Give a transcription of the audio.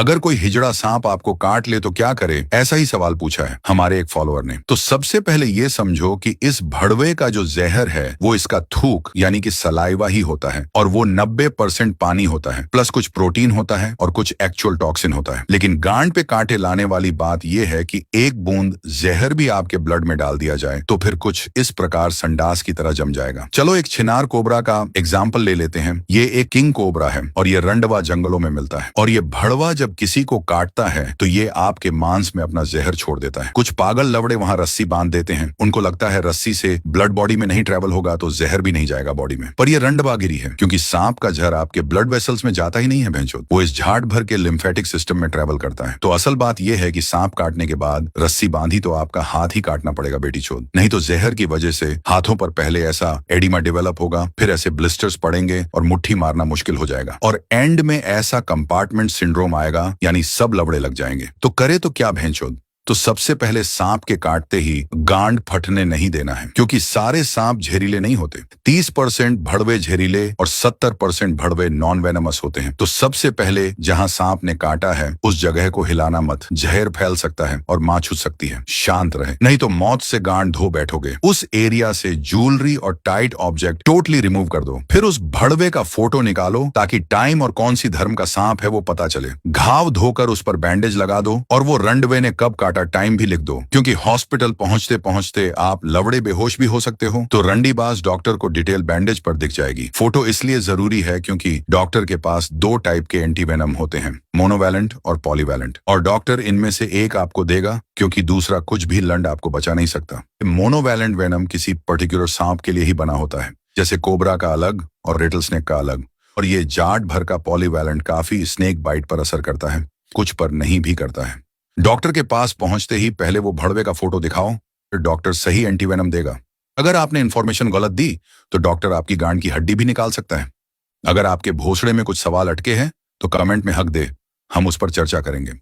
अगर कोई हिजड़ा सांप आपको काट ले तो क्या करे, ऐसा ही सवाल पूछा है हमारे एक फॉलोअर ने। तो सबसे पहले ये समझो कि इस भड़वे का जो जहर है वो इसका थूक यानी कि सलाइवा ही होता है, और वो 90% पानी होता है, प्लस कुछ प्रोटीन होता है और कुछ एक्चुअल टॉक्सिन होता है। लेकिन गांड पे कांटे लाने वाली बात यह है कि एक बूंद जहर भी आपके ब्लड में डाल दिया जाए तो फिर कुछ इस प्रकार संडास की तरह जम जाएगा। चलो एक छिनार कोबरा का एग्जाम्पल ले लेते हैं। ये एक किंग कोबरा है और ये रंडवा जंगलों में मिलता है, और ये भड़वा जब किसी को काटता है तो ये आपके मांस में अपना जहर छोड़ देता है। कुछ पागल लवड़े वहां रस्सी बांध देते हैं, उनको लगता है रस्सी से ब्लड बॉडी में नहीं ट्रेवल होगा तो जहर भी नहीं जाएगा बॉडी में, पर ये रंडवागिरी है, क्योंकि सांप का जहर आपके ब्लड वेसल्स में जाता ही नहीं है भैंचोद, वो इस झाड़ भर के लिम्फेटिक सिस्टम में ट्रेवल करता है। तो असल बात यह है कि सांप काटने के बाद रस्सी बांधी तो आपका हाथ ही काटना पड़ेगा बेटी चोद, नहीं तो जहर की वजह से हाथों पर पहले ऐसा एडिमा डेवलप होगा, फिर ऐसे ब्लिस्टर्स पड़ेंगे और मुट्ठी मारना मुश्किल हो जाएगा, और एंड में ऐसा कंपार्टमेंट सिंड्रोम आएगा, यानी सब लवड़े लग जाएंगे। तो करे तो क्या भैंचोद? तो सबसे पहले सांप के काटते ही गांड फटने नहीं देना है, क्योंकि सारे सांप जहरीले नहीं होते। 30% भड़वे जहरीले और 70% भड़वे नॉन वेनमस होते हैं। तो सबसे पहले जहां सांप ने काटा है उस जगह को हिलाना मत, जहर फैल सकता है और मां छूट सकती है। शांत रहे, नहीं तो मौत से गांड धो बैठोगे। उस एरिया से ज्वेलरी और टाइट ऑब्जेक्ट टोटली रिमूव कर दो। फिर उस भड़वे का फोटो निकालो ताकि टाइम और कौन सी धर्म का सांप है वो पता चले। घाव धोकर उस पर बैंडेज लगा दो और वो रंडवे ने कब टाइम भी लिख दो, क्योंकि हॉस्पिटल पहुंचते पहुंचते आप लवड़े बेहोश भी हो सकते हो। तो रंडीबाज डॉक्टर को डिटेल बैंडेज पर दिख जाएगी। फोटो इसलिए जरूरी है क्योंकि डॉक्टर के पास 2 टाइप के एंटीवेनम होते हैं, मोनोवैलेंट और पॉलीवैलेंट, और डॉक्टर इनमें से एक आपको देगा क्योंकि दूसरा कुछ भी लंड आपको बचा नहीं सकता। मोनोवैलेंट वेनम किसी पर्टिकुलर सांप के लिए ही बना होता है, जैसे कोबरा का अलग और रेटल स्नेक का अलग, और ये जाट भर का पॉलीवैलेंट काफी स्नेक बाइट पर असर करता है, कुछ पर नहीं भी करता है। डॉक्टर के पास पहुंचते ही पहले वो भड़वे का फोटो दिखाओ, फिर डॉक्टर सही एंटीवेनम देगा। अगर आपने इन्फॉर्मेशन गलत दी तो डॉक्टर आपकी गांड की हड्डी भी निकाल सकता है। अगर आपके भोसड़े में कुछ सवाल अटके हैं तो कमेंट में हक दे, हम उस पर चर्चा करेंगे।